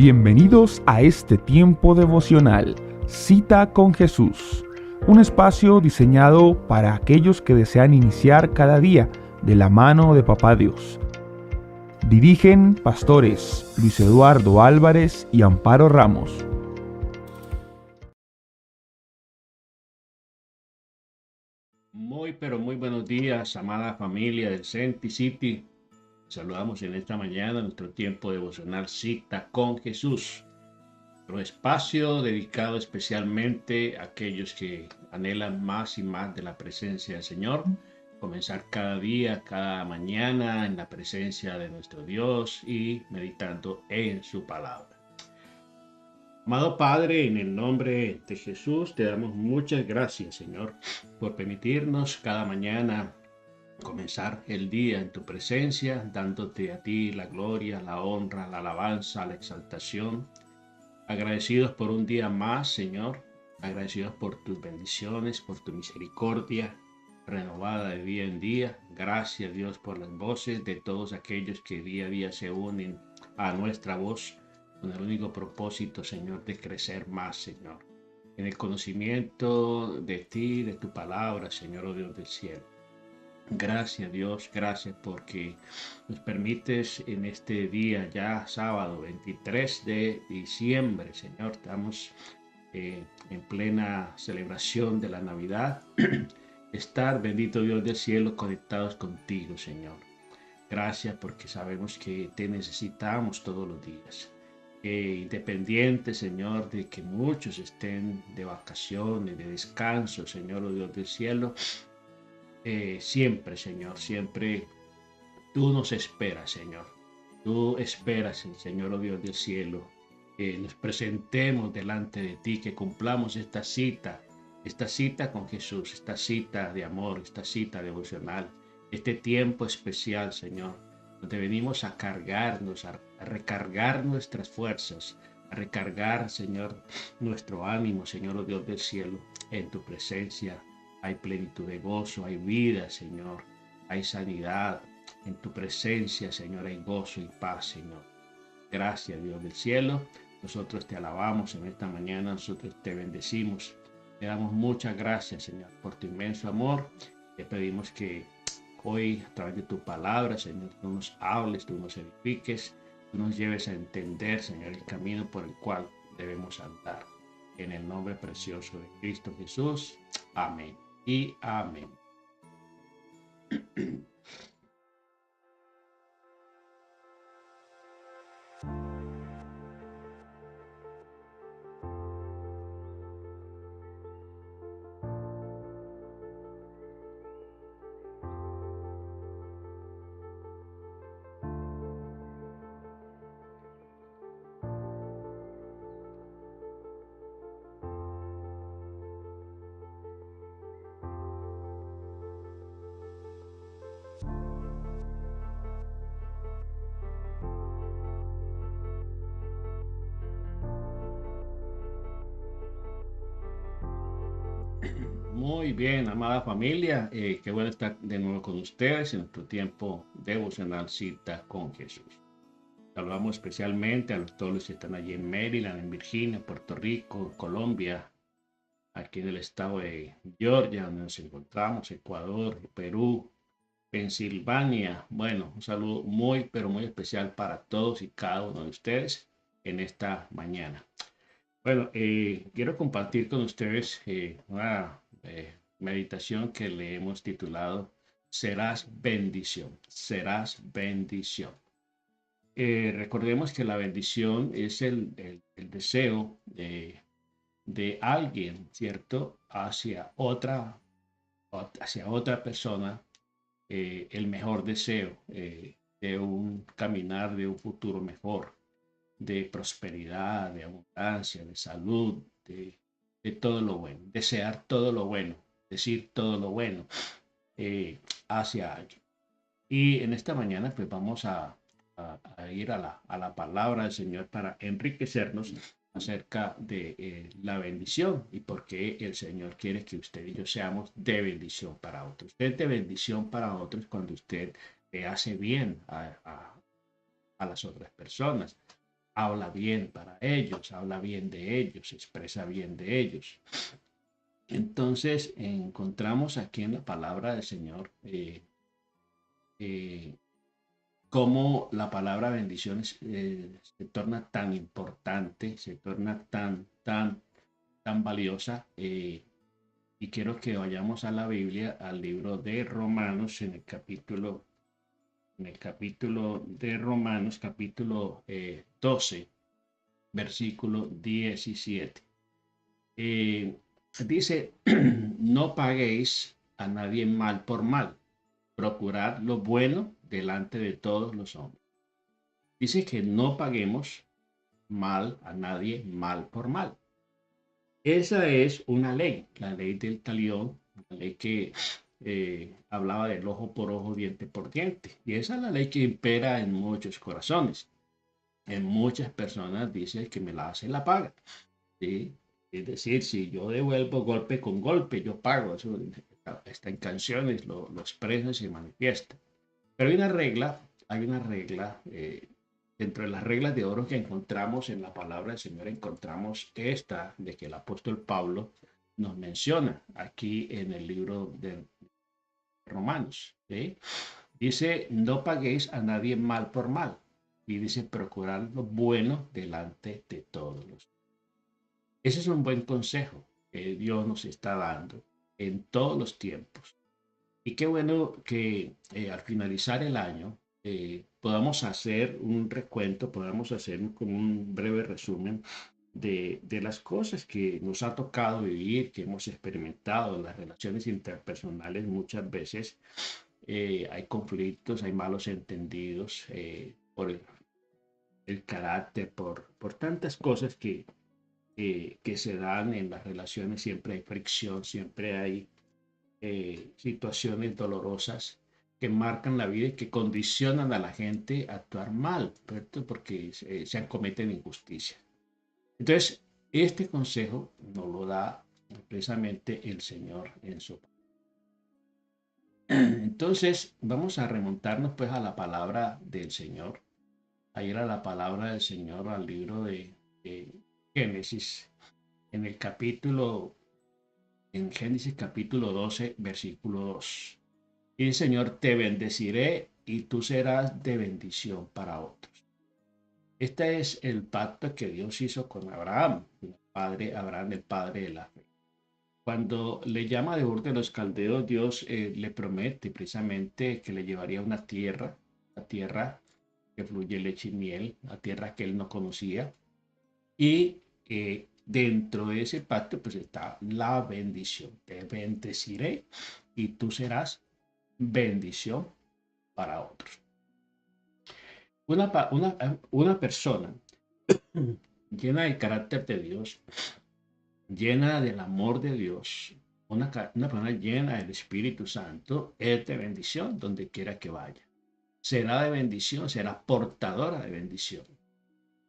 Bienvenidos a este tiempo devocional, Cita con Jesús, un espacio diseñado para aquellos que desean iniciar cada día de la mano de Papá Dios. Dirigen pastores Luis Eduardo Álvarez y Amparo Ramos. Muy buenos días, amada familia del Senti City. Saludamos en esta mañana nuestro tiempo devocional Cita con Jesús, nuestro espacio dedicado especialmente a aquellos que anhelan más y más de la presencia del Señor, comenzar cada día, cada mañana en la presencia de nuestro Dios y meditando en su palabra. Amado Padre, en el nombre de Jesús te damos muchas gracias, Señor, por permitirnos cada mañana comenzar el día en tu presencia, dándote a ti la gloria, la honra, la alabanza, la exaltación. Agradecidos por un día más, Señor, agradecidos por tus bendiciones, por tu misericordia renovada de día en día. Gracias, Dios, por las voces de todos aquellos que día a día se unen a nuestra voz con el único propósito, Señor, de crecer más, Señor, en el conocimiento de ti, de tu palabra, Señor, oh Dios del cielo. Gracias, Dios, gracias porque nos permites en este día, ya sábado 23 de diciembre, Señor, estamos en plena celebración de la Navidad, estar, bendito Dios del cielo, conectados contigo, Señor. Gracias porque sabemos que te necesitamos todos los días. Independiente, Señor, de que muchos estén de vacaciones, de descanso, Señor, oh Dios del cielo, siempre, Señor, siempre tú nos esperas, Señor. Tú esperas, Señor, oh Dios del cielo, que nos presentemos delante de ti, que cumplamos esta cita con Jesús, esta cita de amor, esta cita devocional, este tiempo especial, Señor, donde venimos a cargarnos, a recargar nuestras fuerzas, a recargar, Señor, nuestro ánimo, Señor, oh Dios del cielo, en tu presencia. Hay plenitud de gozo, hay vida, Señor, hay sanidad. En tu presencia, Señor, hay gozo y paz, Señor. Gracias, Dios del cielo. Nosotros te alabamos en esta mañana, nosotros te bendecimos. Te damos muchas gracias, Señor, por tu inmenso amor. Te pedimos que hoy, a través de tu palabra, Señor, tú nos hables, tú nos edifiques, tú nos lleves a entender, Señor, el camino por el cual debemos andar. En el nombre precioso de Cristo Jesús. Amén y amén. Muy bien, amada familia, qué bueno estar de nuevo con ustedes en nuestro tiempo devocional Cita con Jesús. Saludamos especialmente a todos los que están allí en Maryland, en Virginia, Puerto Rico, Colombia, aquí en el estado de Georgia, donde nos encontramos, Ecuador, Perú, Pensilvania. Bueno, un saludo muy, pero muy especial para todos y cada uno de ustedes en esta mañana. Bueno, quiero compartir con ustedes una meditación que le hemos titulado Serás bendición, serás bendición. Recordemos que la bendición es el deseo de alguien, ¿cierto? Hacia otra persona, el mejor deseo de un caminar, de un futuro mejor, de prosperidad, de abundancia, de salud, de todo lo bueno, desear todo lo bueno, decir todo lo bueno hacia alguien. Y en esta mañana pues vamos a ir a la palabra del Señor para enriquecernos acerca de la bendición y por qué el Señor quiere que usted y yo seamos de bendición para otros. Usted es de bendición para otros cuando usted le hace bien a las otras personas. habla bien para ellos, habla bien de ellos, expresa bien de ellos. Entonces encontramos aquí en la palabra del Señor eh, cómo la palabra bendiciones se torna tan importante, se torna tan valiosa. Y quiero que vayamos a la Biblia, al libro de Romanos, en el capítulo de Romanos, capítulo 12, versículo 17. Eh, Dice, no paguéis a nadie mal por mal, procurad lo bueno delante de todos los hombres. Dice que no paguemos mal a nadie mal por mal. Esa es una ley, la ley del talión, la ley que hablaba del ojo por ojo, diente por diente. Y esa es la ley que impera en muchos corazones. En muchas personas dice que me la hace la paga. ¿Sí? Es decir, si yo devuelvo golpe con golpe, yo pago. Eso está en canciones, lo expresa y se manifiesta. Pero hay una regla, dentro de las reglas de oro que encontramos en la palabra del Señor, encontramos esta de que el apóstol Pablo nos menciona aquí en el libro de Romanos. ¿Sí? Dice, no paguéis a nadie mal por mal. Y dice, procurad lo bueno delante de todos los. Ese es un buen consejo que Dios nos está dando en todos los tiempos. Y qué bueno que al finalizar el año podamos hacer un recuento, podamos hacer como un breve resumen de las cosas que nos ha tocado vivir, que hemos experimentado, las relaciones interpersonales muchas veces. Hay conflictos, hay malos entendidos por el carácter, por tantas cosas que se dan en las relaciones, siempre hay fricción, siempre hay situaciones dolorosas que marcan la vida y que condicionan a la gente a actuar mal, ¿cierto? Porque se cometen injusticias. Entonces, este consejo nos lo da precisamente el Señor en su. Entonces, vamos a remontarnos pues a la palabra del Señor. Ahí era la palabra del Señor al libro de Génesis, en el capítulo, en Génesis capítulo 12, versículo 2. Y el Señor, te bendeciré y tú serás de bendición para otros. Este es el pacto que Dios hizo con Abraham, el padre de la fe. Cuando le llama de Ur de los Caldeos, Dios le promete precisamente que le llevaría una tierra que fluye leche y miel, una tierra que él no conocía. Y dentro de ese pacto pues está la bendición. Te bendeciré y tú serás bendición para otros. Una persona llena del carácter de Dios, llena del amor de Dios, una persona llena del Espíritu Santo, es de bendición donde quiera que vaya. Será de bendición, será portadora de bendición.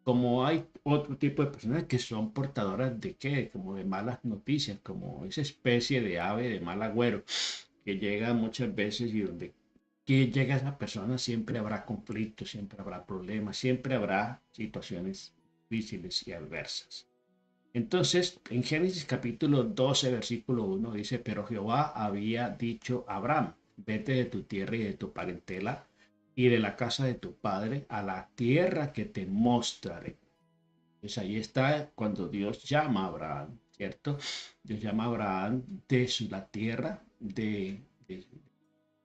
Como hay otro tipo de personas que son portadoras de qué, como de malas noticias, como esa especie de ave de mal agüero que llega muchas veces y donde que llega esa persona siempre habrá conflictos, siempre habrá problemas, siempre habrá situaciones difíciles y adversas. Entonces, en Génesis capítulo 12, versículo 1 dice, pero Jehová había dicho a Abraham, vete de tu tierra y de tu parentela y de la casa de tu padre a la tierra que te mostraré. Pues ahí está cuando Dios llama a Abraham, ¿cierto? Dios llama a Abraham de la tierra de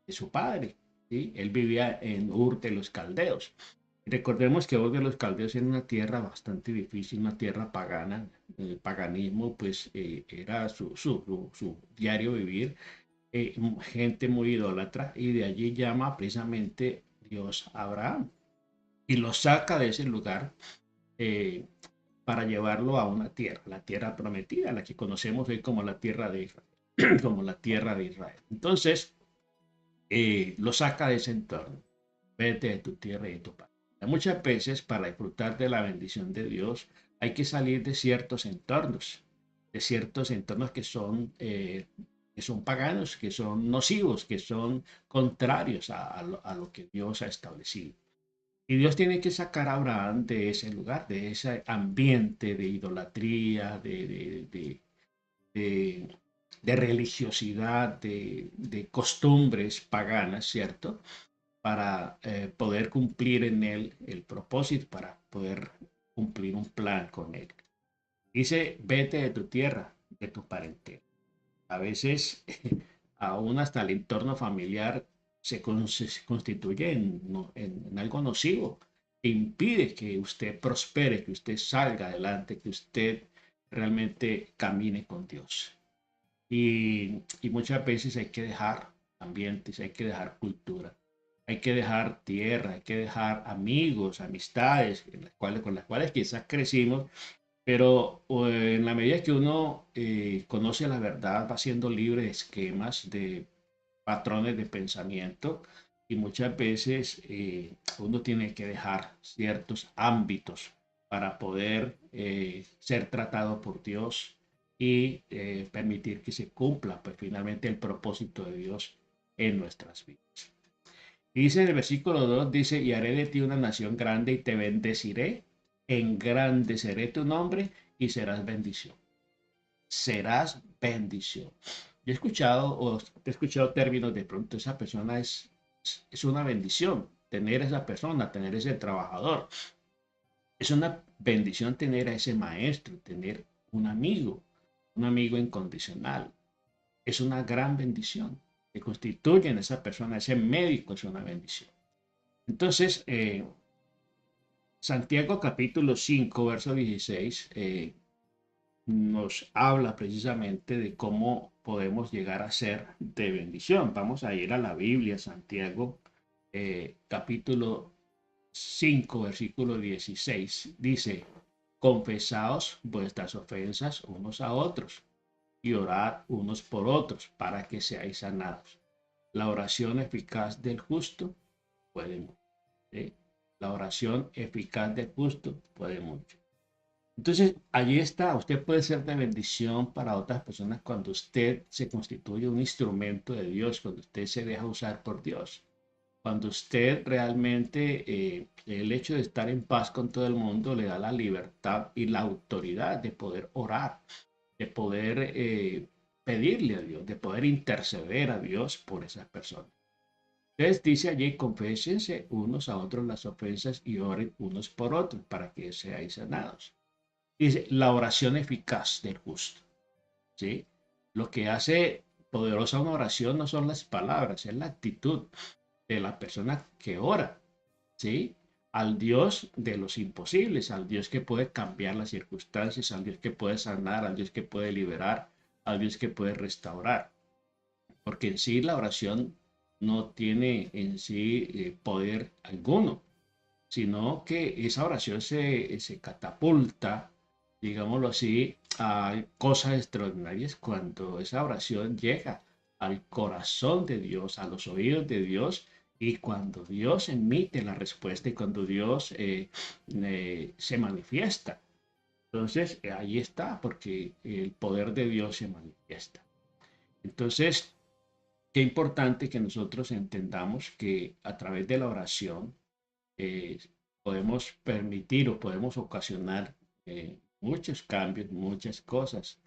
su padre. ¿Sí? Él vivía en Ur de los Caldeos. Recordemos que Ur de los Caldeos era una tierra bastante difícil, una tierra pagana. El paganismo pues era su diario vivir. Gente muy idólatra y de allí llama precisamente Dios a Abraham y lo saca de ese lugar eh, para llevarlo a una tierra, la tierra prometida, la que conocemos hoy como la tierra de Israel, como la tierra de Israel. Entonces, lo saca de ese entorno. Vete de tu tierra y de tu patria. Muchas veces, para disfrutar de la bendición de Dios, hay que salir de ciertos entornos que son paganos, que son nocivos, que son contrarios a lo que Dios ha establecido. Y Dios tiene que sacar a Abraham de ese lugar, de ese ambiente de idolatría, de- de religiosidad, de costumbres paganas, ¿cierto? Para poder cumplir en él el propósito, para poder cumplir un plan con él. Dice, vete de tu tierra, de tu parentela. A veces, aún hasta el entorno familiar se constituye en algo nocivo, que impide que usted prospere, que usted salga adelante, que usted realmente camine con Dios. Y muchas veces hay que dejar ambientes, hay que dejar cultura, hay que dejar tierra, hay que dejar amigos, amistades con las cuales quizás crecimos, pero en la medida que uno conoce la verdad, va siendo libre de esquemas, de patrones de pensamiento, y muchas veces uno tiene que dejar ciertos ámbitos para poder ser tratado por Dios y permitir que se cumpla pues finalmente el propósito de Dios en nuestras vidas. Y dice en el versículo 2, dice, y haré de ti una nación grande y te bendeciré, engrandeceré tu nombre y serás bendición. Serás bendición. Yo he escuchado términos de pronto, esa persona es una bendición, tener esa persona, tener ese trabajador. Es una bendición tener a ese maestro, tener un amigo incondicional. Es una gran bendición que constituye en esa persona, ese médico es una bendición. Entonces, Santiago capítulo 5 verso 16 nos habla precisamente de cómo podemos llegar a ser de bendición. Vamos a ir a la Biblia, Santiago capítulo 5 versículo 16. Dice, confesaos vuestras ofensas unos a otros y orad unos por otros para que seáis sanados. La oración eficaz del justo puede mucho. ¿Sí? La oración eficaz del justo puede mucho. Entonces, allí está, usted puede ser de bendición para otras personas cuando usted se constituye un instrumento de Dios, cuando usted se deja usar por Dios, cuando usted realmente, el hecho de estar en paz con todo el mundo le da la libertad y la autoridad de poder orar, de poder pedirle a Dios, de poder interceder a Dios por esas personas. Entonces dice allí, confésense unos a otros las ofensas y oren unos por otros para que seáis sanados. Dice, la oración eficaz del justo, ¿sí? Lo que hace poderosa una oración no son las palabras, es la actitud de la persona que ora, ¿sí? Al Dios de los imposibles, al Dios que puede cambiar las circunstancias, al Dios que puede sanar, al Dios que puede liberar, al Dios que puede restaurar. Porque en sí la oración no tiene en sí poder alguno, sino que esa oración se catapulta, digámoslo así, a cosas extraordinarias cuando esa oración llega al corazón de Dios, a los oídos de Dios, y cuando Dios emite la respuesta y cuando Dios se manifiesta. Entonces, ahí está, porque el poder de Dios se manifiesta. Entonces, qué importante que nosotros entendamos que a través de la oración, eh, podemos permitir o podemos ocasionar muchos cambios, muchas cosas,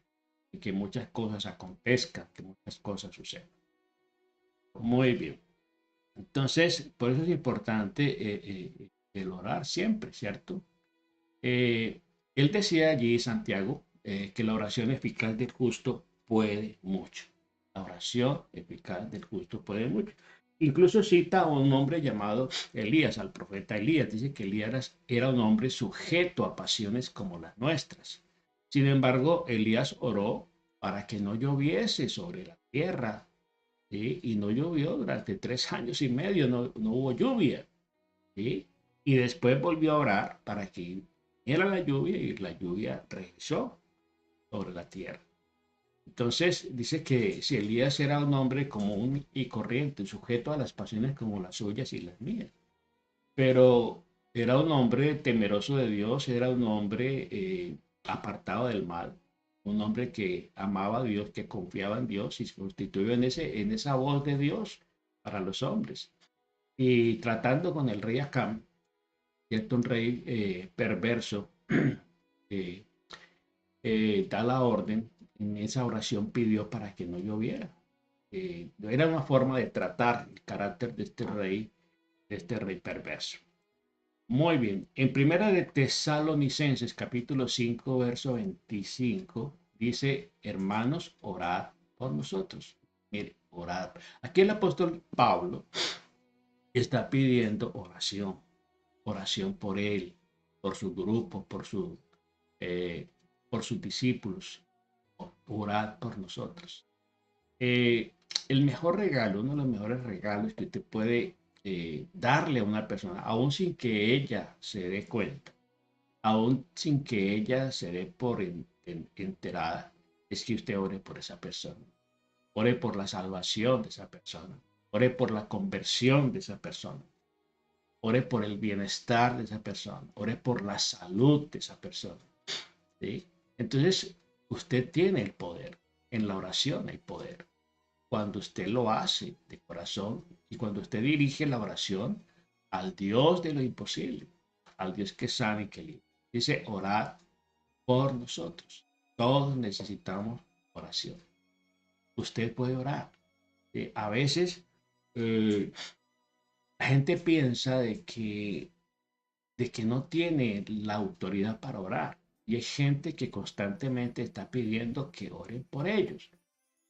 y que muchas cosas acontezcan, que muchas cosas sucedan. Muy bien. Entonces, por eso es importante el orar siempre, ¿cierto? Él decía allí, Santiago, que la oración eficaz del justo puede mucho. La oración eficaz del justo puede mucho. Incluso cita a un hombre llamado Elías, al profeta Elías. Dice que Elías era un hombre sujeto a pasiones como las nuestras. Sin embargo, Elías oró para que no lloviese sobre la tierra. ¿Sí? Y no llovió durante 3 años y medio, no hubo lluvia. ¿Sí? Y después volvió a orar para que viniera la lluvia y la lluvia regresó sobre la tierra. Entonces dice que si Elías era un hombre común y corriente, sujeto a las pasiones como las suyas y las mías, pero era un hombre temeroso de Dios, era un hombre apartado del mal, un hombre que amaba a Dios, que confiaba en Dios y se constituyó en esa voz de Dios para los hombres. Y tratando con el rey Acán, ¿cierto? Un rey perverso eh, da la orden, en esa oración pidió para que no lloviera. Era una forma de tratar el carácter de este rey perverso. Muy bien, en Primera de Tesalonicenses, capítulo 5 verso 25 dice, hermanos, orad por nosotros. Mire, orad. Aquí el apóstol Pablo está pidiendo oración, oración por él, por su grupo, eh, por sus discípulos. Orad por nosotros. Eh, el mejor regalo, uno de los mejores regalos que usted puede darle a una persona, aún sin que ella se dé cuenta, aún sin que ella se dé por enterada, es que usted ore por esa persona. Ore por la salvación de esa persona. Ore por la conversión de esa persona. Ore por el bienestar de esa persona. Ore por la salud de esa persona. ¿Sí? Entonces, usted tiene el poder. En la oración hay poder. Cuando usted lo hace de corazón y cuando usted dirige la oración al Dios de lo imposible, al Dios que sabe y que libre. Dice, orad por nosotros. Todos necesitamos oración. Usted puede orar. A veces eh, la gente piensa de que no tiene la autoridad para orar. Y hay gente que constantemente está pidiendo que oren por ellos.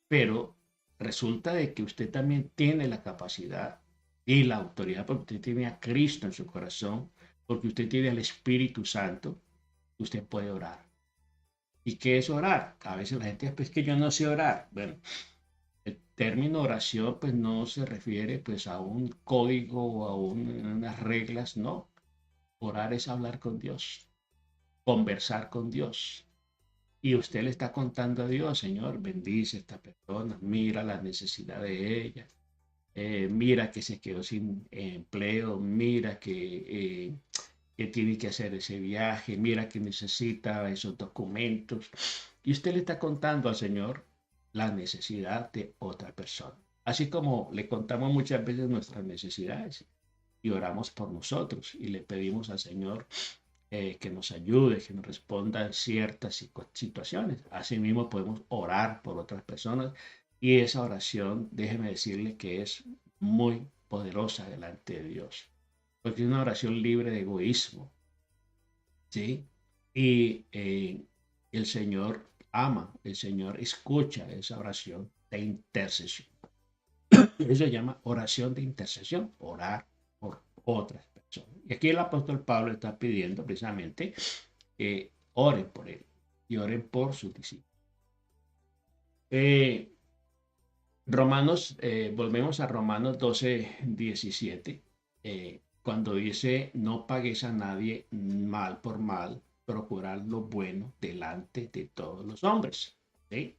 Pero resulta de que usted también tiene la capacidad y la autoridad porque usted tiene a Cristo en su corazón, porque usted tiene al Espíritu Santo, usted puede orar. ¿Y qué es orar? A veces la gente dice, pues que yo no sé orar. Bueno, el término oración pues no se refiere pues a un código o a unas reglas, no. Orar es hablar con Dios, conversar con Dios. Y usted le está contando a Dios, Señor, bendice a esta persona, mira la necesidad de ella, mira que se quedó sin empleo, mira que tiene que hacer ese viaje, mira que necesita esos documentos. Y usted le está contando al Señor la necesidad de otra persona. Así como le contamos muchas veces nuestras necesidades y oramos por nosotros y le pedimos al Señor que nos ayude, que nos responda en ciertas situaciones. Asimismo podemos orar por otras personas y esa oración, déjeme decirle que es muy poderosa delante de Dios, porque es una oración libre de egoísmo, ¿sí? Y el Señor ama, el Señor escucha esa oración de intercesión. Eso se llama oración de intercesión, orar por otras personas. Y aquí el apóstol Pablo está pidiendo precisamente que oren por él y oren por sus discípulos. Eh, volvemos a Romanos 12, 17, cuando dice, no pagues a nadie mal por mal, procurar lo bueno delante de todos los hombres. ¿Sí?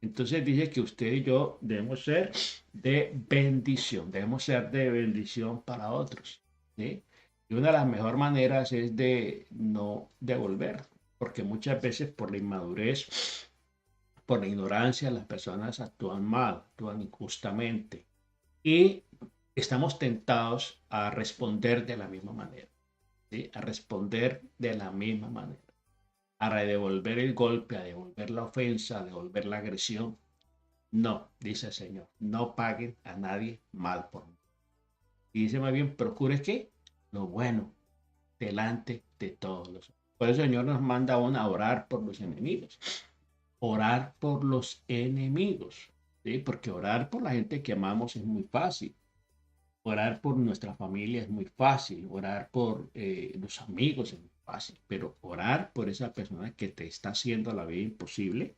Entonces dice que usted y yo debemos ser debemos ser de bendición para otros. ¿Sí? Y una de las mejores maneras es de no devolver, porque muchas veces por la inmadurez, por la ignorancia, las personas actúan mal, actúan injustamente y estamos tentados a responder de la misma manera, ¿sí? A responder de la misma manera, a devolver el golpe, a devolver la ofensa, a devolver la agresión. No, dice el Señor, no paguen a nadie mal por mal. Y dice más bien, procure que lo bueno delante de todos los. Por eso el Señor nos manda a orar por los enemigos. Orar por los enemigos. ¿Sí? Porque orar por la gente que amamos es muy fácil. Orar por nuestra familia es muy fácil. Orar por los amigos es muy fácil. Pero orar por esa persona que te está haciendo la vida imposible,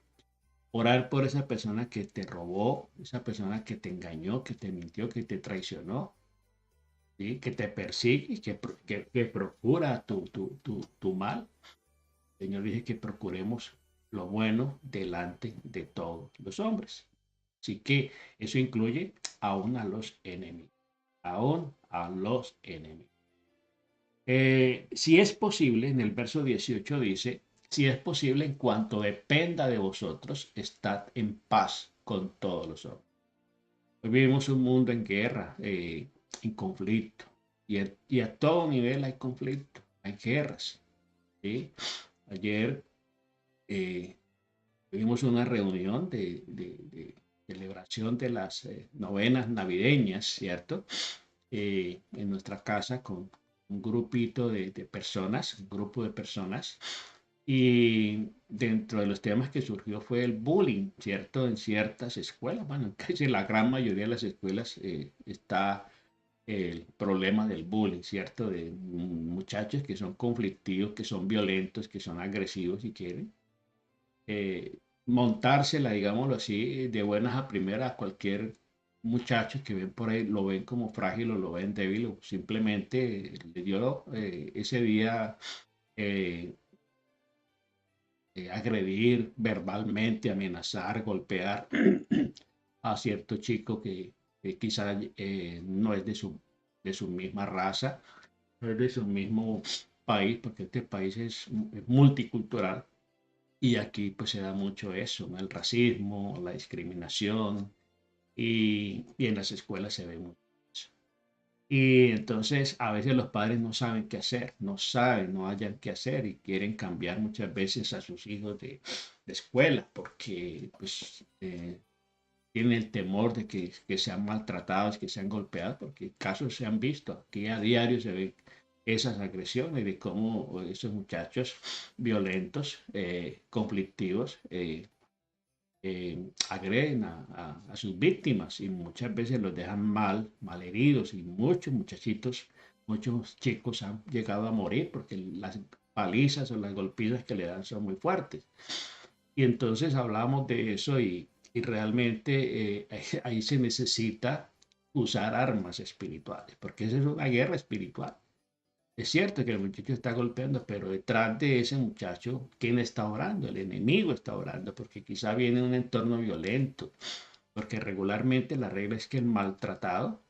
orar por esa persona que te robó, esa persona que te engañó, que te mintió, que te traicionó, ¿sí? Que te persigue, que procura tu mal. El Señor dice que procuremos lo bueno delante de todos los hombres. Así que eso incluye aún a los enemigos, aún a los enemigos. Si es posible, en el verso 18 dice, si es posible, en cuanto dependa de vosotros, estad en paz con todos los hombres. Hoy vivimos un mundo en guerra, en conflicto. y a todo nivel hay conflicto, hay guerras. ¿Sí? Ayer tuvimos una reunión de celebración de las novenas navideñas, ¿cierto? En nuestra casa con un grupito de personas, un grupo de personas. Y dentro de los temas que surgió fue el bullying, ¿cierto? En ciertas escuelas, bueno, casi la gran mayoría de las escuelas está el problema del bullying, ¿cierto? De muchachos que son conflictivos, que son violentos, que son agresivos y quieren montársela, digámoslo así, de buenas a primeras a cualquier muchacho que ven por ahí, lo ven como frágil o lo ven débil o simplemente le dio ese día eh, agredir verbalmente, amenazar, golpear a cierto chico que quizá no es de su misma raza, no es de su mismo país, porque este país es multicultural. Y aquí pues se da mucho eso, ¿no? El racismo, la discriminación y en las escuelas se ve mucho eso. Y entonces a veces los padres no saben qué hacer, no saben, no hayan qué hacer y quieren cambiar muchas veces a sus hijos de escuela porque pues tienen el temor de que sean maltratados, que sean golpeados, porque casos se han visto, aquí a diario se ven esas agresiones de cómo esos muchachos violentos, conflictivos, agreden a sus víctimas y muchas veces los dejan mal heridos y muchos muchachitos, muchos chicos han llegado a morir porque las palizas o las golpizas que le dan son muy fuertes. Y entonces hablamos de eso y realmente ahí se necesita usar armas espirituales, porque esa es una guerra espiritual. Es cierto que el muchacho está golpeando, pero detrás de ese muchacho, ¿quién está orando? El enemigo está orando, porque quizá viene de un entorno violento, porque regularmente la regla es que el maltratado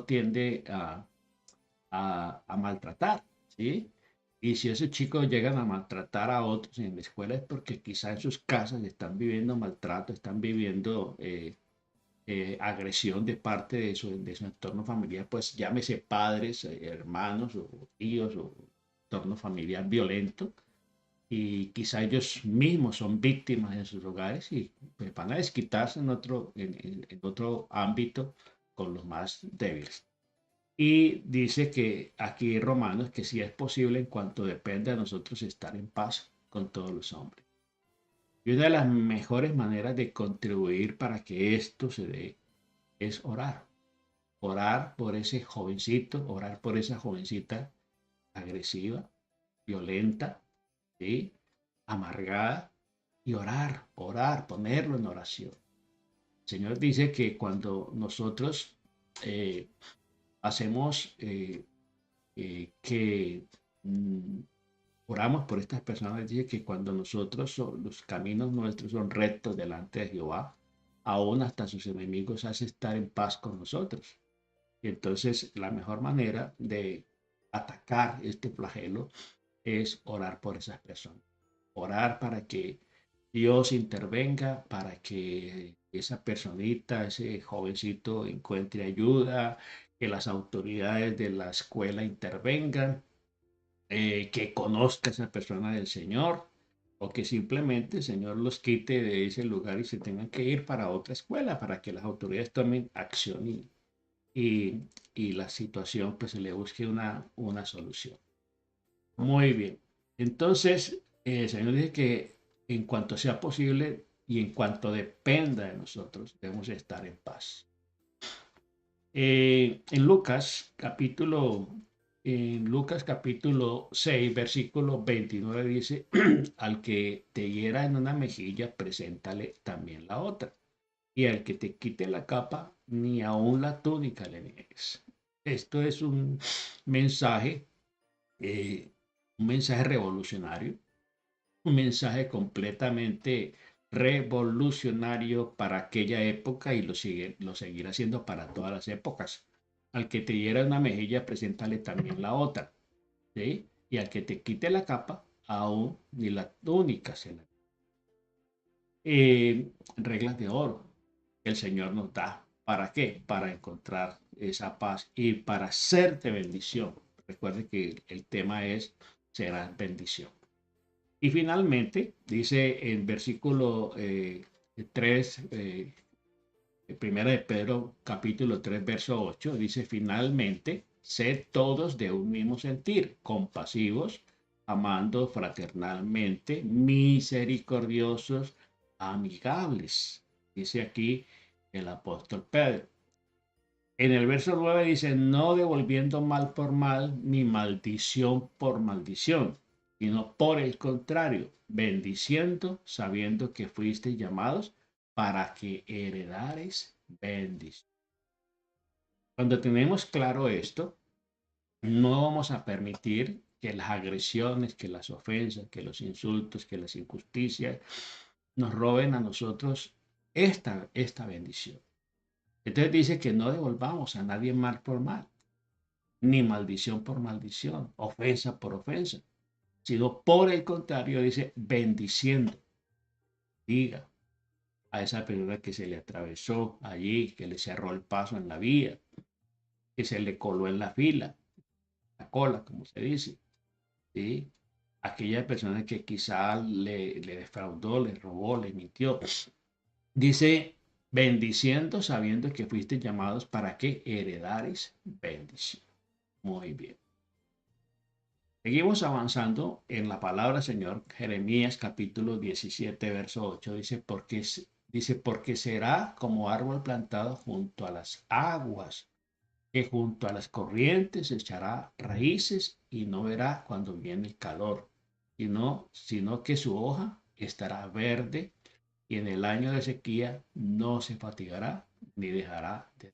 tiende a maltratar, ¿sí? Y si esos chicos llegan a maltratar a otros en la escuela es porque quizá en sus casas están viviendo maltrato, están viviendo agresión de parte de su entorno familiar, pues llámese padres, hermanos o tíos o entorno familiar violento. Y quizá ellos mismos son víctimas en sus hogares y pues, van a desquitarse en otro ámbito con los más débiles. Y dice que aquí Romanos que sí es posible en cuanto depende de nosotros estar en paz con todos los hombres. Y una de las mejores maneras de contribuir para que esto se dé es orar. Orar por ese jovencito, orar por esa jovencita agresiva, violenta, ¿sí? Amargada, y orar, ponerlo en oración. El Señor dice que cuando nosotros eh, hacemos que oramos por estas personas, dice que cuando los caminos nuestros son rectos delante de Jehová, aún hasta sus enemigos hace estar en paz con nosotros. Y entonces la mejor manera de atacar este flagelo es orar por esas personas. Orar para que Dios intervenga, para que esa personita, ese jovencito encuentre ayuda, que las autoridades de la escuela intervengan, que conozca a esa persona del Señor o que simplemente el Señor los quite de ese lugar y se tengan que ir para otra escuela para que las autoridades tomen acción y, y la situación pues se le busque una solución. Muy bien. Entonces, el Señor dice que en cuanto sea posible y en cuanto dependa de nosotros, debemos estar en paz. En Lucas capítulo 6, versículo 29 dice, al que te hiera en una mejilla, preséntale también la otra. Y al que te quite la capa, ni aun la túnica le niegues. Esto es mensaje, eh, un mensaje revolucionario, un mensaje completamente revolucionario para aquella época y lo seguirá siendo para todas las épocas. Al que te diera una mejilla, preséntale también la otra, ¿sí? Y al que te quite la capa, aún ni la túnica se la. Reglas de oro que el Señor nos da. ¿Para qué? Para encontrar esa paz y para serte bendición. Recuerde que el tema es, serás bendición. Y finalmente, dice en versículo 3, primera de Pedro, capítulo 3 verso 8, dice, finalmente, sed todos de un mismo sentir, compasivos, amando fraternalmente, misericordiosos, amigables. Dice aquí el apóstol Pedro. En el verso 9 dice, no devolviendo mal por mal, ni maldición por maldición, sino por el contrario, bendiciendo, sabiendo que fuisteis llamados para que heredares bendición. Cuando tenemos claro esto, no vamos a permitir que las agresiones, que las ofensas, que los insultos, que las injusticias nos roben a nosotros esta bendición. Entonces dice que no devolvamos a nadie mal por mal, ni maldición por maldición, ofensa por ofensa, sino por el contrario, dice bendiciendo. Diga a esa persona que se le atravesó allí, que le cerró el paso en la vía, que se le coló en la fila, la cola, como se dice, ¿sí? Aquella persona que quizá le defraudó, le robó, le mintió. Dice, bendiciendo sabiendo que fuiste llamados para que heredares bendición. Muy bien. Seguimos avanzando en la palabra Señor. Jeremías capítulo 17, verso 8 dice, porque será como árbol plantado junto a las aguas, que junto a las corrientes echará raíces y no verá cuando viene el calor, sino que su hoja estará verde y en el año de sequía no se fatigará ni dejará de.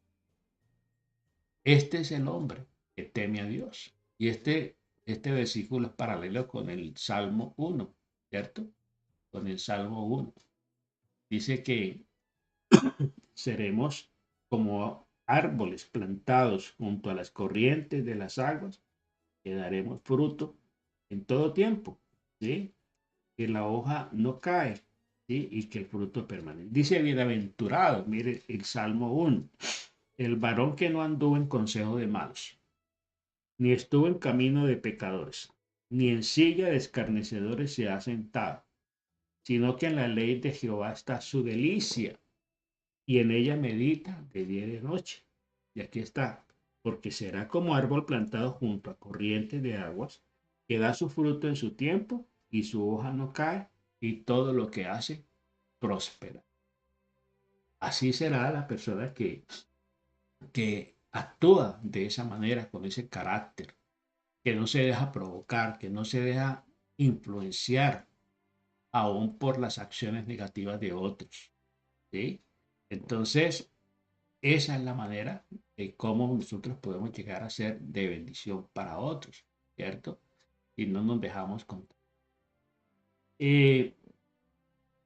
Este es el hombre que teme a Dios. Y este versículo es paralelo con el Salmo 1, ¿cierto? Con el Salmo 1. Dice que seremos como árboles plantados junto a las corrientes de las aguas, que daremos fruto en todo tiempo, ¿sí? Que la hoja no cae, ¿sí? Y que el fruto permanece. Dice bienaventurado, mire el Salmo 1, el varón que no anduvo en consejo de malos, ni estuvo en camino de pecadores, ni en silla de escarnecedores se ha sentado, sino que en la ley de Jehová está su delicia, y en ella medita de día y de noche. Y aquí está, porque será como árbol plantado junto a corrientes de aguas, que da su fruto en su tiempo, y su hoja no cae, y todo lo que hace prospera. Así será la persona que actúa de esa manera, con ese carácter, que no se deja provocar, que no se deja influenciar aún por las acciones negativas de otros, ¿sí? Entonces, esa es la manera de cómo nosotros podemos llegar a ser de bendición para otros, ¿cierto? Y no nos dejamos contar. Eh,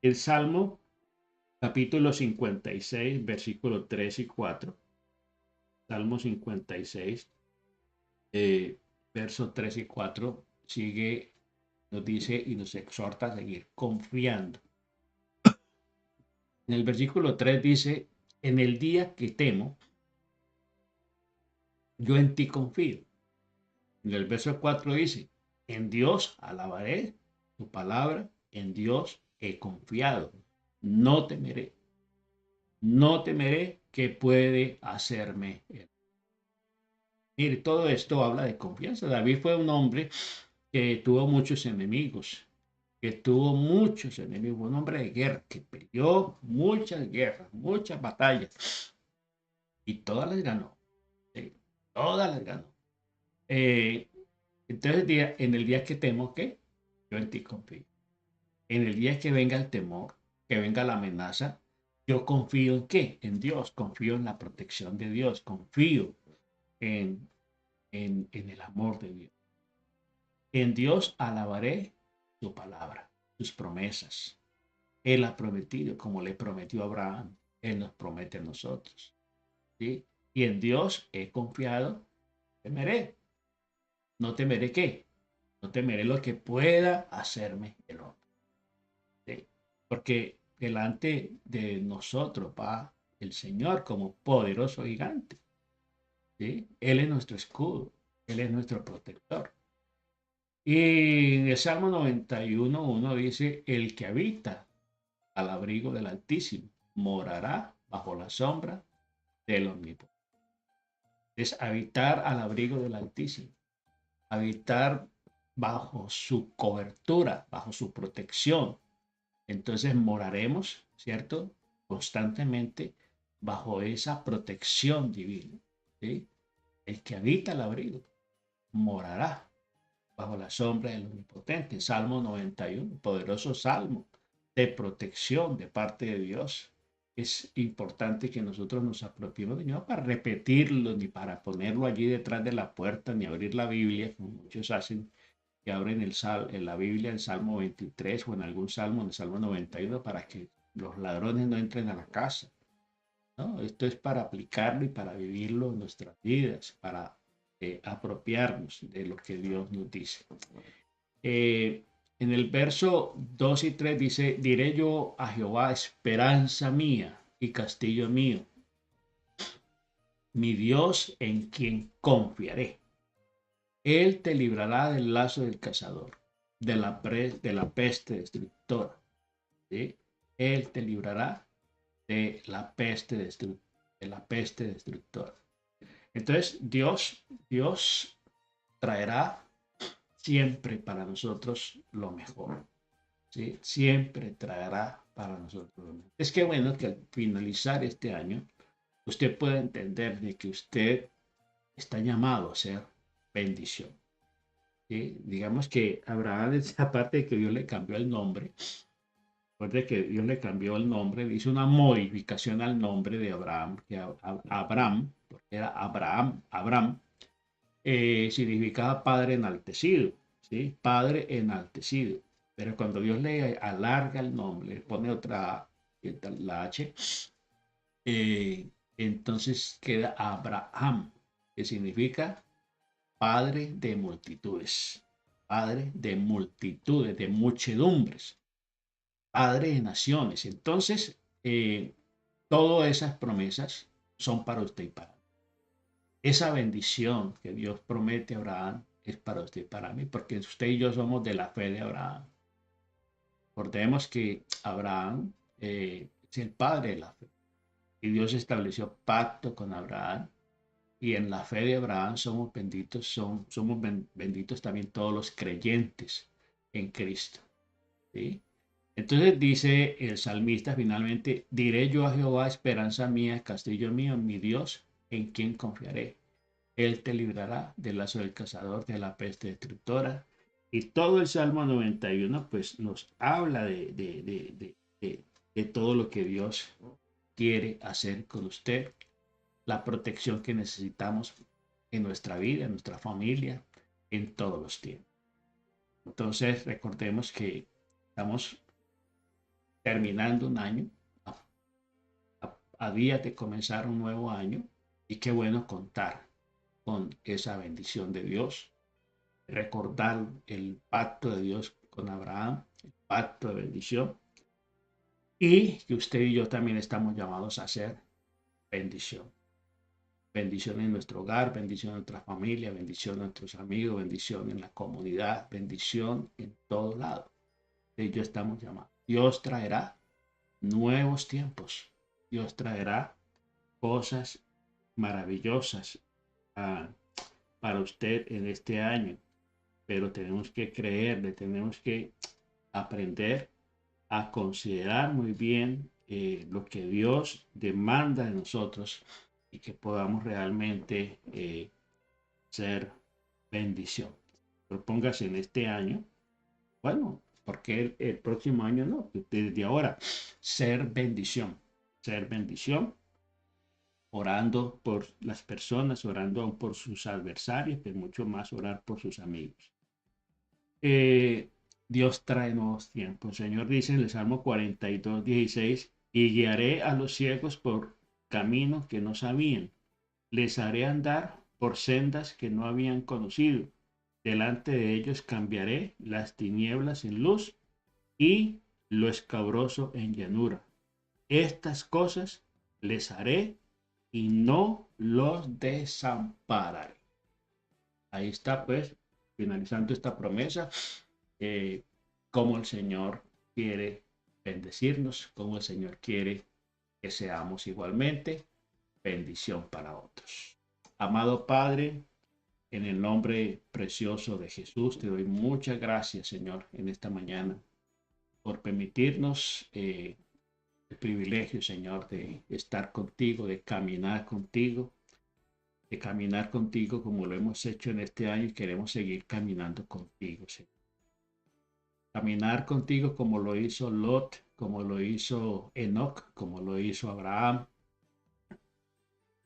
el Salmo, capítulo 56, versículos 3 y 4. Salmo 56, versos 3 y 4, sigue, nos dice y nos exhorta a seguir confiando. En el versículo 3 dice, en el día que temo, yo en ti confío. En el verso 4 dice, en Dios alabaré tu palabra, en Dios he confiado, no temeré, no temeré que puede hacerme. Mire, todo esto habla de confianza. David fue un hombre que tuvo muchos enemigos, un hombre de guerra, que peleó muchas guerras, muchas batallas, y todas las ganó, ¿sí? Todas las ganó. Eh, entonces, en el día que temo, ¿qué? Yo en ti confío. En el día que venga el temor, que venga la amenaza, yo confío en qué? En Dios, confío en la protección de Dios, confío en, en el amor de Dios. En Dios alabaré su palabra, sus promesas. Él ha prometido, como le prometió a Abraham, Él nos promete a nosotros, ¿sí? Y en Dios he confiado, temeré. ¿No temeré qué? No temeré lo que pueda hacerme el hombre, ¿sí? Porque delante de nosotros va el Señor como poderoso gigante. ¿sí? Él es nuestro escudo, Él es nuestro protector. Y en el Salmo 91:1 dice, el que habita al abrigo del Altísimo morará bajo la sombra del Omnipotente. Es habitar al abrigo del Altísimo, habitar bajo su cobertura, bajo su protección. Entonces moraremos, ¿cierto? Constantemente bajo esa protección divina. ¿Sí? El que habita el abrigo morará bajo la sombra del Omnipotente. Salmo 91, poderoso salmo de protección de parte de Dios. Es importante que nosotros nos apropiemos de Dios para repetirlo, ni para ponerlo allí detrás de la puerta, ni abrir la Biblia, como muchos hacen, que abren en la Biblia, el Salmo 23 o en algún salmo, en el Salmo 91, para que los ladrones no entren a la casa. ¿No? Esto es para aplicarlo y para vivirlo en nuestras vidas, para apropiarnos de lo que Dios nos dice. En el verso 2 y 3 dice, diré yo a Jehová, esperanza mía y castillo mío, mi Dios en quien confiaré. Él te librará del lazo del cazador, de la peste destructora. ¿Sí? Él te librará de la peste destructora. Entonces, Dios traerá siempre para nosotros lo mejor. ¿Sí? Siempre traerá para nosotros lo mejor. Es que bueno que al finalizar este año, usted pueda entender de que usted está llamado a ser bendición. ¿Sí? Digamos que Abraham, esa parte de que Dios le cambió el nombre, recuerde que Dios le cambió el nombre, le hizo una modificación al nombre de Abraham, que Abraham, porque era Abraham, significaba padre enaltecido, ¿sí? Padre enaltecido. Pero cuando Dios le alarga el nombre, le pone otra, la H, entonces queda Abraham, que significa padre de multitudes, padre de multitudes, de muchedumbres, padre de naciones. Entonces, todas esas promesas son para usted y para mí. Esa bendición que Dios promete a Abraham es para usted y para mí, porque usted y yo somos de la fe de Abraham. Recordemos que Abraham es el padre de la fe. Y Dios estableció pacto con Abraham. Y en la fe de Abraham somos benditos, somos benditos también todos los creyentes en Cristo. ¿Sí? Entonces dice el salmista finalmente, diré yo a Jehová, esperanza mía, castillo mío, mi Dios, en quien confiaré. Él te librará del lazo del cazador, de la peste destructora. Y todo el Salmo 91 pues nos habla de todo lo que Dios quiere hacer con usted, la protección que necesitamos en nuestra vida, en nuestra familia, en todos los tiempos. Entonces recordemos que estamos terminando un año, a días de comenzar un nuevo año, y qué bueno contar con esa bendición de Dios, recordar el pacto de Dios con Abraham, el pacto de bendición, y que usted y yo también estamos llamados a hacer bendición. Bendición en nuestro hogar, bendición en nuestra familia, bendición en nuestros amigos, bendición en la comunidad, bendición en todo lado. Ellos estamos llamados. Dios traerá nuevos tiempos. Dios traerá cosas maravillosas para usted en este año. Pero tenemos que creerle, tenemos que aprender a considerar muy bien lo que Dios demanda de nosotros y que podamos realmente ser bendición. Propóngase en este año, bueno, porque el próximo año no, desde ahora, ser bendición, orando por las personas, orando por sus adversarios, pero mucho más orar por sus amigos. Dios trae nuevos tiempos. El Señor dice en el Salmo 42:16, y guiaré a los ciegos por caminos que no sabían, les haré andar por sendas que no habían conocido. Delante de ellos cambiaré las tinieblas en luz y lo escabroso en llanura. Estas cosas les haré y no los desampararé. Ahí está, pues, finalizando esta promesa, eh, cómo el Señor quiere bendecirnos, cómo el Señor quiere que seamos igualmente bendición para otros. Amado Padre, en el nombre precioso de Jesús, te doy muchas gracias, Señor, en esta mañana, por permitirnos el privilegio, Señor, de estar contigo, de caminar contigo como lo hemos hecho en este año y queremos seguir caminando contigo, Señor. Caminar contigo como lo hizo Lot, como lo hizo Enoch, como lo hizo Abraham.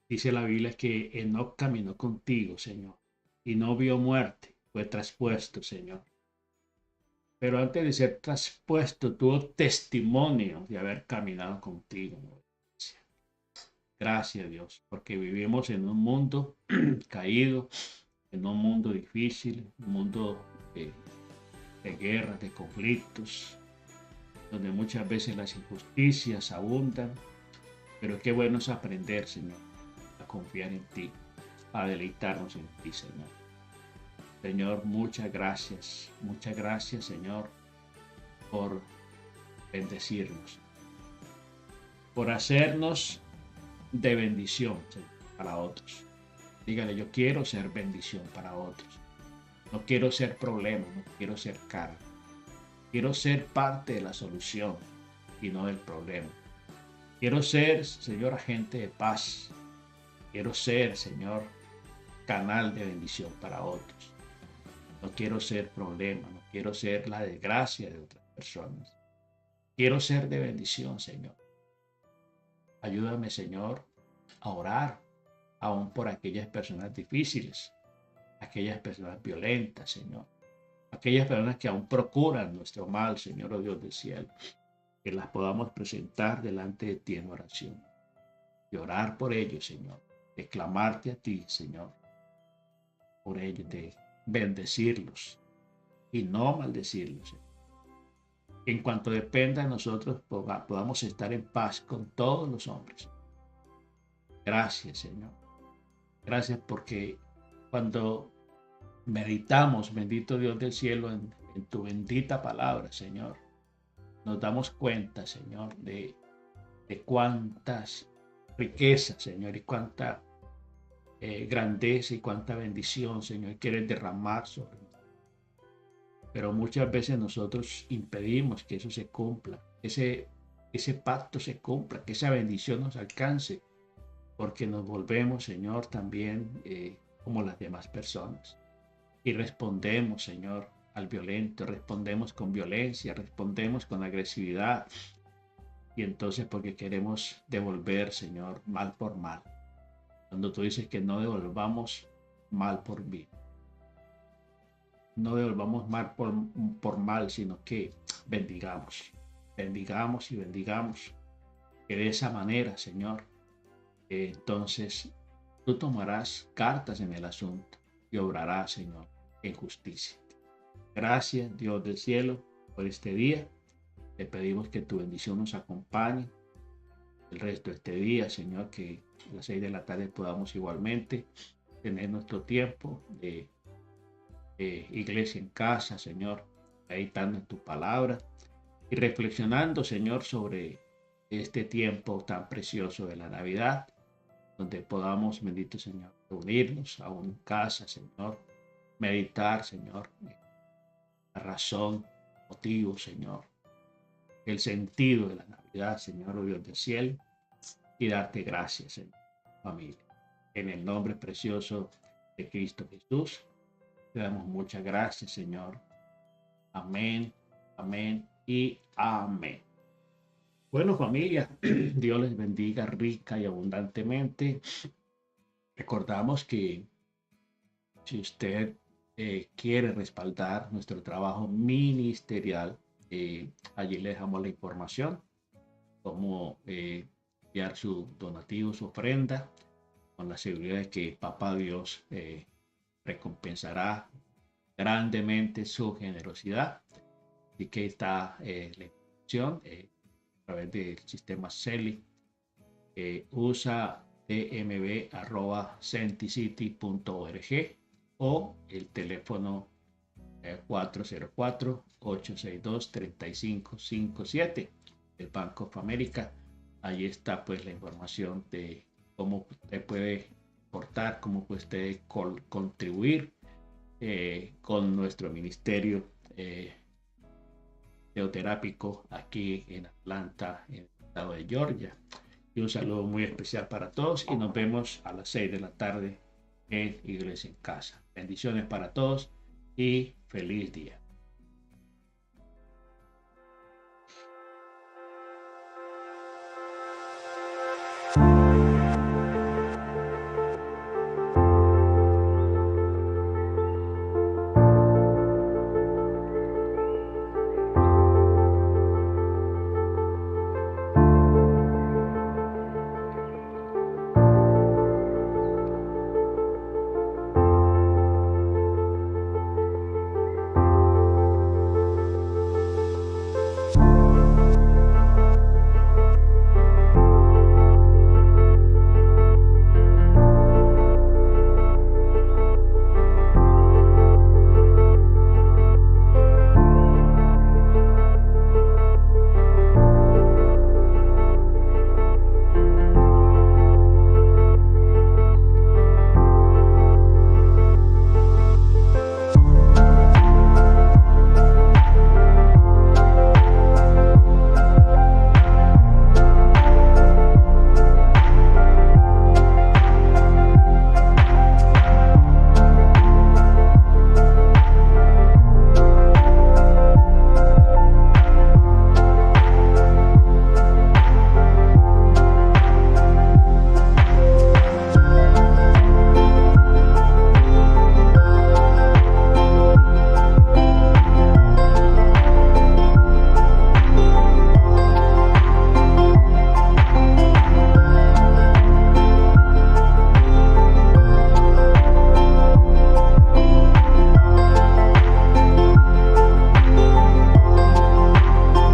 Dice la Biblia que Enoch caminó contigo, Señor, y no vio muerte, fue traspuesto, Señor. Pero antes de ser traspuesto, tuvo testimonio de haber caminado contigo. Gracias, Dios, porque vivimos en un mundo caído, en un mundo difícil, un mundo de, de guerras, de conflictos, donde muchas veces las injusticias abundan. Pero qué bueno es aprender, Señor, a confiar en ti, a deleitarnos en ti, Señor. Señor, muchas gracias, Señor, por bendecirnos, por hacernos de bendición, Señor, para otros. Dígale, yo quiero ser bendición para otros. No quiero ser problema, no quiero ser carga. Quiero ser parte de la solución y no del problema. Quiero ser, Señor, agente de paz. Quiero ser, Señor, canal de bendición para otros. No quiero ser problema, no quiero ser la desgracia de otras personas. Quiero ser de bendición, Señor. Ayúdame, Señor, a orar aún por aquellas personas difíciles, aquellas personas violentas, Señor. Aquellas personas que aún procuran nuestro mal, Señor, oh Dios del cielo. Que las podamos presentar delante de ti en oración. Y orar por ellos, Señor. De clamarte a ti, Señor. Por ellos, de bendecirlos y no maldecirlos, Señor. En cuanto dependa de nosotros, podamos estar en paz con todos los hombres. Gracias, Señor. Gracias porque cuando meditamos, bendito Dios del cielo, en tu bendita palabra, Señor, nos damos cuenta, Señor, de cuántas riquezas, Señor, y cuánta grandeza y cuánta bendición, Señor, quieres derramar sobre nosotros. Pero muchas veces nosotros impedimos que eso se cumpla, ese pacto se cumpla, que esa bendición nos alcance, porque nos volvemos, Señor, también como las demás personas. Y respondemos, Señor, al violento, respondemos con violencia, respondemos con agresividad. Y entonces porque queremos devolver, Señor, mal por mal. Cuando tú dices que no devolvamos mal por bien. No devolvamos mal por mal, sino que bendigamos. Bendigamos y bendigamos. Que de esa manera, Señor, entonces tú tomarás cartas en el asunto y obrarás, Señor, en justicia. Gracias, Dios del cielo, por este día. Te pedimos que tu bendición nos acompañe el resto de este día, Señor, que a las 6 de la tarde podamos igualmente tener nuestro tiempo de iglesia en casa, Señor, meditando en tu palabra y reflexionando, Señor, sobre este tiempo tan precioso de la Navidad, donde podamos, bendito Señor, reunirnos aún en casa, Señor, meditar, Señor, la razón, motivo, Señor, el sentido de la Navidad, Señor, oh Dios del cielo, y darte gracias, Señor, familia. En el nombre precioso de Cristo Jesús, te damos muchas gracias, Señor. Amén, amén y amén. Bueno, familia, Dios les bendiga rica y abundantemente. Recordamos que si usted quiere respaldar nuestro trabajo ministerial, allí le dejamos la información, cómo enviar su donativo, su ofrenda, con la seguridad de que Papá Dios recompensará grandemente su generosidad. Así que está la información a través del sistema CELI. Usa dmb@senticity.org o el teléfono 404-862-3557 del Bank of America. Ahí está pues la información de cómo usted puede aportar, cómo puede usted contribuir con nuestro ministerio teoterápico aquí en Atlanta, en el estado de Georgia. Y un saludo muy especial para todos y nos vemos a las 6 de la tarde en Iglesia en Casa. Bendiciones para todos y feliz día.